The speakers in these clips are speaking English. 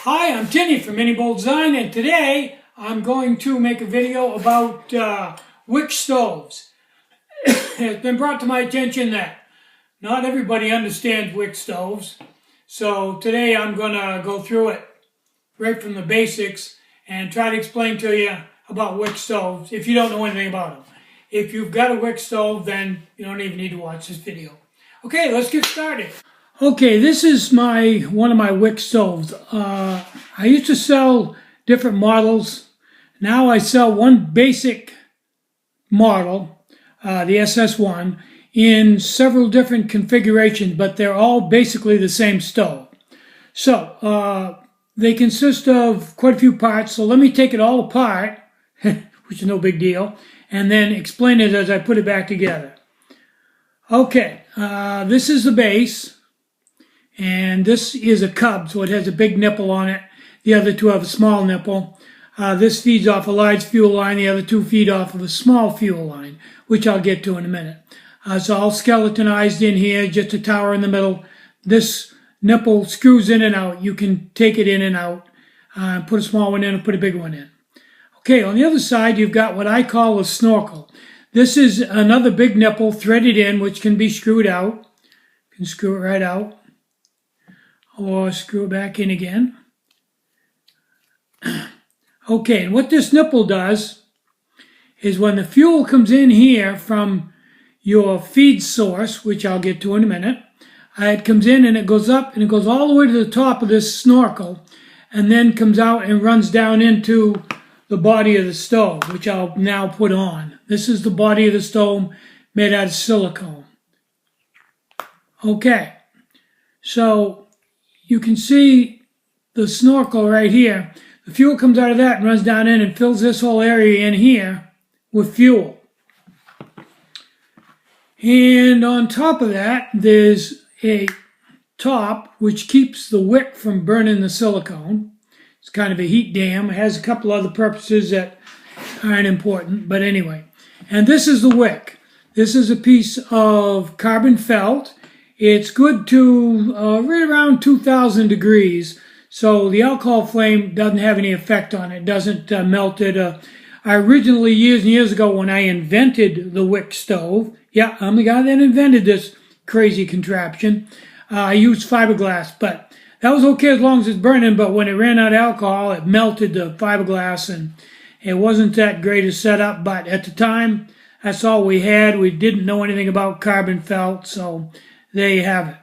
Hi, I'm Tinny from Mini Bolt Design, and today I'm going to make a video about Wick stoves. It's been brought to my attention that not everybody understands Wick stoves, so today I'm going to go through it right from the basics and try to explain to you about Wick stoves if you don't know anything about them. If you've got a Wick stove, then you don't even need to watch this video. Okay, let's get started. Okay, this is one of my Wick stoves. I used to sell different models. Now I sell one basic model, the SS1, in several different configurations, but they're all basically the same stove. So, they consist of quite a few parts, so let me take it all apart, which is no big deal, and then explain it as I put it back together. Okay, this is the base. And this is a Cub, so it has a big nipple on it. The other two have a small nipple. This feeds off a large fuel line. The other two feed off of a small fuel line, which I'll get to in a minute. It's all skeletonized in here, just a tower in the middle. This nipple screws in and out. You can take it in and out, put a small one in and put a big one in. Okay, on the other side, you've got what I call a Snorkel. This is another big nipple threaded in, which can be screwed out. You can screw it right out, or screw it back in again. Okay, and what this nipple does is when the fuel comes in here from your feed source, which I'll get to in a minute, it comes in and it goes up and it goes all the way to the top of this Snorkel and then comes out and runs down into the body of the stove, which I'll now put on. This is the body of the stove made out of silicone. Okay, so you can see the Snorkel right here. The fuel comes out of that and runs down in and fills this whole area in here with fuel. And on top of that, there's a top which keeps the wick from burning the silicone. It's kind of a heat dam. It has a couple other purposes that aren't important, but anyway. And this is the wick. This is a piece of carbon felt. It's good to right around 2,000 degrees, so the alcohol flame doesn't have any effect on it. It doesn't melt it. I originally, years and years ago, when I invented the Wick stove, yeah, I'm the guy that invented this crazy contraption, I used fiberglass, but that was okay as long as it's burning, but when it ran out of alcohol, it melted the fiberglass, and it wasn't that great a setup, but at the time, that's all we had. We didn't know anything about carbon felt, so there you have it.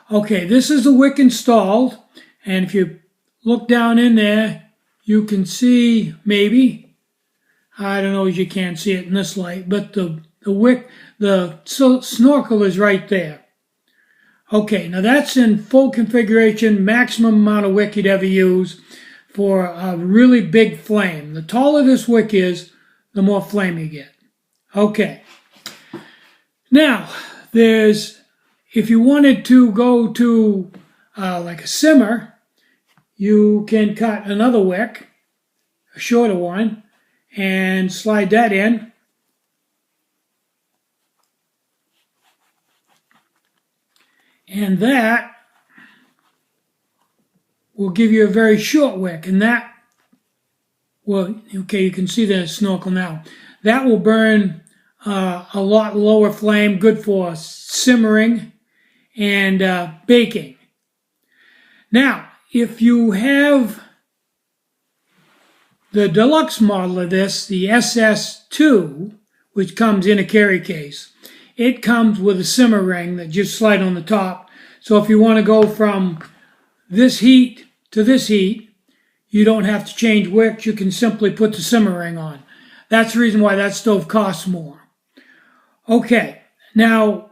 Okay, this is the Wick installed, and if you look down in there, you can see, maybe, I don't know if you can't see it in this light, but the wick, the Snorkel is right there. Okay, now that's in full configuration, maximum amount of wick you'd ever use for a really big flame. The taller this wick is, the more flame you get. Okay, now if you wanted to go to like a simmer, you can cut another wick, a shorter one, and slide that in. And that will give you a very short wick. And that will, okay, you can see the Snorkel now. That will burn a lot lower flame, good for simmering and baking. Now, if you have the deluxe model of this, the SS2, which comes in a carry case, it comes with a simmer ring that just slide on the top. So if you want to go from this heat to this heat, you don't have to change wicks. You can simply put the simmer ring on. That's the reason why that stove costs more. Okay, now,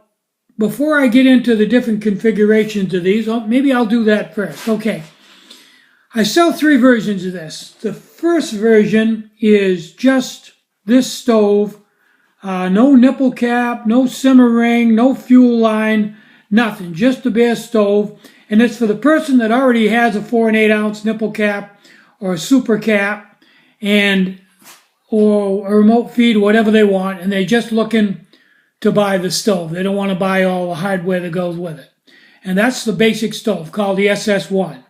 before I get into the different configurations of these, maybe I'll do that first. Okay, I sell 3 versions of this. The first version is just this stove, no nipple cap, no simmer ring, no fuel line, nothing, just the bare stove. And it's for the person that already has a 4 1/8 ounce nipple cap or a super cap or a remote feed, whatever they want, and they're just looking to buy the stove. They don't want to buy all the hardware that goes with it. And that's the basic stove called the SS1.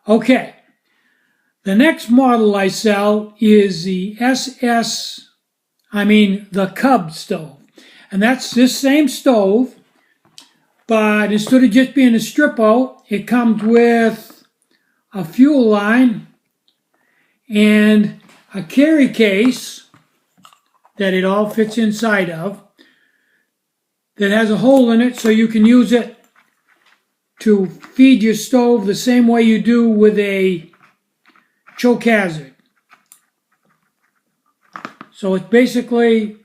Okay, The next model I sell is the the Cub Stove. And that's this same stove, but instead of just being a strip out, it comes with a fuel line and a carry case that it all fits inside of, that has a hole in it so you can use it to feed your stove the same way you do with a choke hazard. So it's basically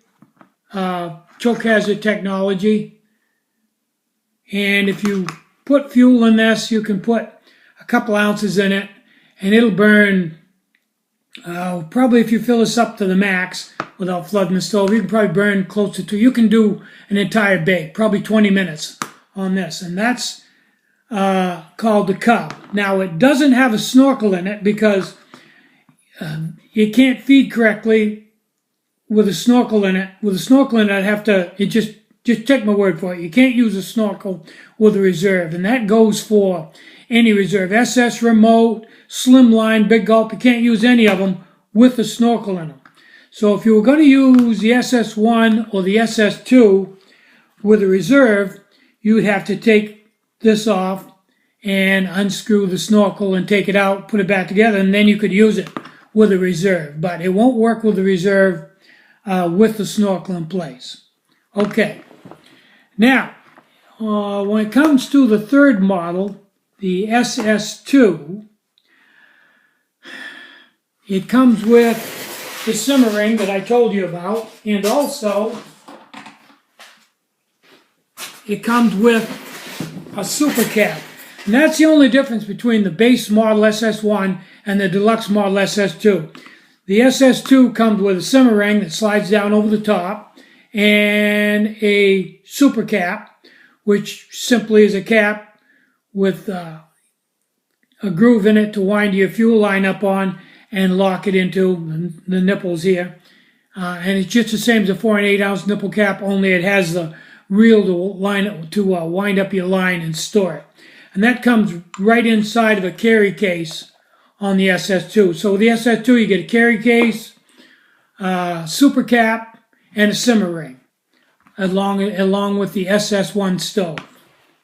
choke hazard technology. And if you put fuel in this, you can put a couple ounces in it and it'll burn, probably if you fill this up to the max without flooding the stove, you can probably burn closer to, you can do an entire bake, probably 20 minutes on this. And that's called the Cub. Now it doesn't have a snorkel in it because you can't feed correctly with a snorkel in it. With a snorkel in it, I'd have to, just take my word for it. You can't use a snorkel with a reserve, and that goes for any reserve. SS remote, slimline, big gulp, you can't use any of them with a snorkel in them. So if you were going to use the SS1 or the SS2 with a reserve, you would have to take this off and unscrew the snorkel and take it out, put it back together, and then you could use it with a reserve. But it won't work with the reserve with the snorkel in place. Okay. Now, when it comes to the third model, the SS2, it comes with the simmer ring that I told you about, and also it comes with a super cap. And that's the only difference between the base model SS1 and the deluxe model SS2. The SS2 comes with a simmer ring that slides down over the top and a super cap, which simply is a cap with a groove in it to wind your fuel line up on and lock it into the nipples here. And it's just the same as a 4 and 8 ounce nipple cap, only it has the reel to wind up your line and store it. And that comes right inside of a carry case on the SS2. So with the SS2, you get a carry case, super cap, and a simmer ring, along with the SS1 stove.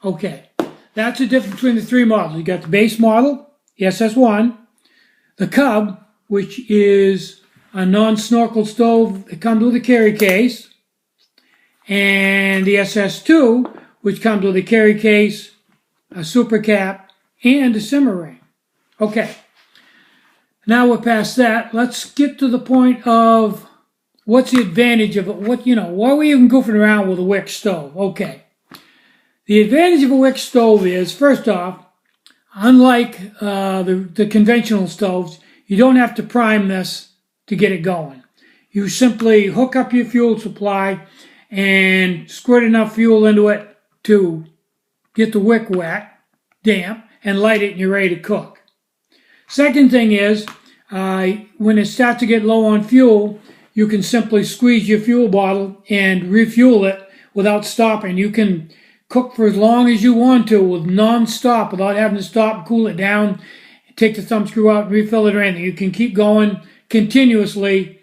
Okay, that's the difference between the three models. You got the base model, the SS1, the Cub, which is a non-snorkel stove that comes with a carry case, and the SS2, which comes with a carry case, a super cap, and a simmer ring. Okay. Now we're past that. Let's get to the point of what's the advantage of it. Why are we even goofing around with a Wick stove? Okay. The advantage of a Wick stove is, first off, unlike the conventional stoves, you don't have to prime this to get it going. You simply hook up your fuel supply and squirt enough fuel into it to get the wick wet, damp, and light it, and you're ready to cook. Second thing is, when it starts to get low on fuel, you can simply squeeze your fuel bottle and refuel it without stopping. You can cook for as long as you want to with non-stop without having to stop, cool it down, take the thumb screw out, and refill it or anything. You can keep going continuously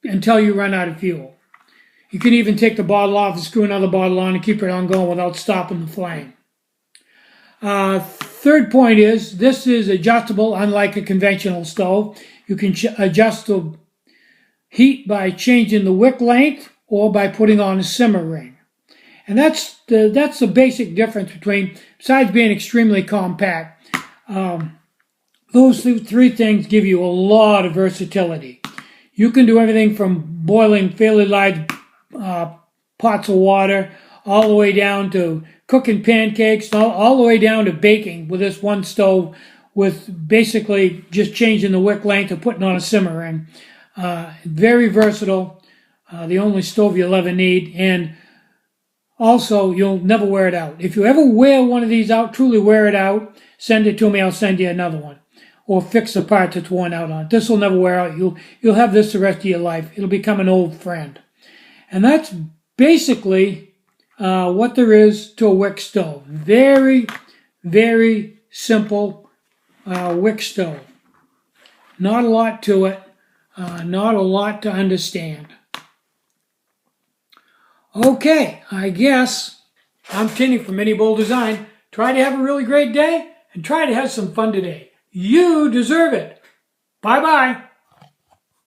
until you run out of fuel. You can even take the bottle off and screw another bottle on and keep it on going without stopping the flame. Third point is, this is adjustable, unlike a conventional stove. You can adjust the heat by changing the wick length or by putting on a simmer ring. And that's the basic difference between, besides being extremely compact, those three things give you a lot of versatility. You can do everything from boiling fairly large pots of water all the way down to cooking pancakes, all the way down to baking with this one stove, with basically just changing the wick length and putting on a simmer ring. Very versatile, the only stove you'll ever need, and also you'll never wear it out. If you ever wear one of these out, truly wear it out, send it to me, I'll send you another one. Or fix the part that's worn out on it. This will never wear out. You'll have this the rest of your life. It'll become an old friend. And that's basically what there is to a Wick stove. Very, very simple Wick stove. Not a lot to it. Not a lot to understand. Okay, I guess I'm Tinny from Mini Bowl Design. Try to have a really great day and try to have some fun today. You deserve it. Bye-bye.